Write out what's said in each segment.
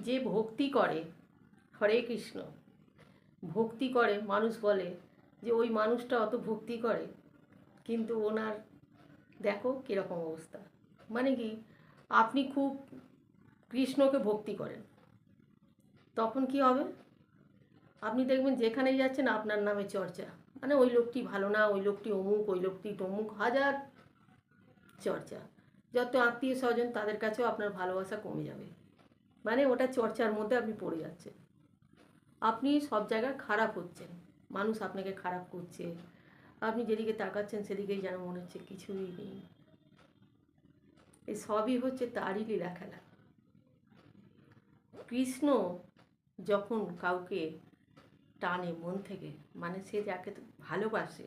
যে ভক্তি করে, হরে কৃষ্ণ ভক্তি করে, মানুষ বলে যে ওই মানুষটা অত ভক্তি করে কিন্তু ওনার দেখো কীরকম অবস্থা। মানে কি, আপনি খুব কৃষ্ণকে ভক্তি করেন, তখন কি হবে, আপনি দেখবেন যেখানেই যাচ্ছেন আপনার নামে চর্চা। মানে ওই লোকটি ভালো না, ওই লোকটি অমুক, ওই লোকটি তমুক, হাজার চর্চা। যত আত্মীয় স্বজন তাদের কাছেও আপনার ভালোবাসা কমে যাবে। মানে ওটা চর্চার মধ্যে আপনি পড়ে যাচ্ছেন, আপনি সব জায়গায় খারাপ হচ্ছেন, মানুষ আপনাকে খারাপ করছে, আপনি যেদিকে তাকাচ্ছেন সেদিকেই যেন মনে হচ্ছে কিছুই নেই। এই সবই হচ্ছে তারই লীলা খেলা। কৃষ্ণ যখন কাউকে টানে মন থেকে, মানে সে যাকে ভালোবাসে,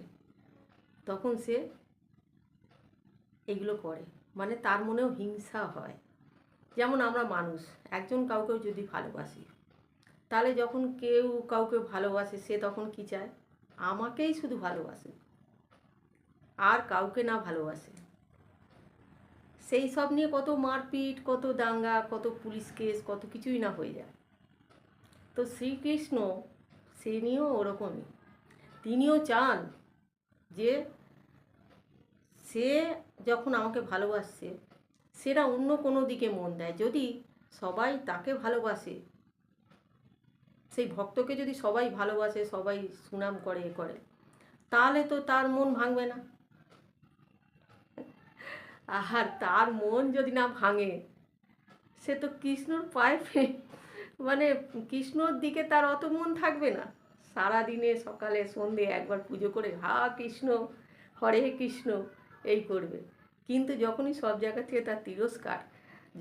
তখন সে এগুলো করে। মানে তার মনেও হিংসা হয়। যেমন আমরা মানুষ একজন কাউকেও যদি ভালোবাসি, তাহলে যখন কেউ কাউকে ভালোবাসে সে তখন কি চায়, আমাকেই শুধু ভালোবাসে আর কাউকে না ভালোবাসে। সেই সব নিয়ে কত মারপিট, কত দাঙ্গা, কত পুলিশ কেস, কত কিছুই না হয়ে যায়। তো শ্রীকৃষ্ণ সে নিয়েও ওরকমই, তিনিও চান যে সে যখন আমাকে ভালোবাসছে সেটা অন্য কোনো দিকে মন দেয়। যদি সবাই তাকে ভালোবাসে, সেই ভক্তকে যদি সবাই ভালোবাসে, সবাই সুনাম করে এ করে, তাহলে তো তার মন ভাঙবে না। আর তার মন যদি না ভাঙে, সে তো কৃষ্ণর পায়ে মানে কৃষ্ণর দিকে তার অত মন থাকবে না। সারাদিনে সকালে সন্ধে একবার পুজো করে হা কৃষ্ণ, হরে কৃষ্ণ এই করবে। কিন্তু যখনই সব জায়গা থেকে তার তিরস্কার,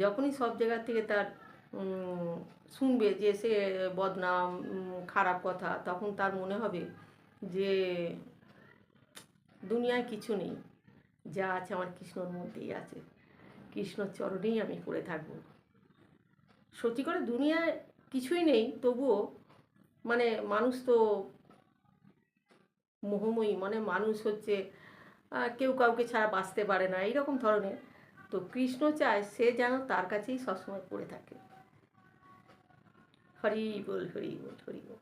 যখনই সব জায়গা থেকে তার শুনবে যে সে বদনাম, খারাপ কথা, তখন তার মনে হবে যে দুনিয়ায় কিছু নেই, যা আছে আমার কৃষ্ণর মধ্যেই আছে, কৃষ্ণর চরণেই আমি পড়ে থাকবো। সত্যি করে দুনিয়ায় কিছুই নেই, তবুও মানে মানুষ তো মোহময়ী, মানে মানুষ হচ্ছে কেউ কাউকে ছাড়া বাঁচতে পারে না, এইরকম ধরনের। তো কৃষ্ণ চায় সে যেন তার কাছেই সবসময় পড়ে থাকে। হরি বল, হরি বল, হরি বল।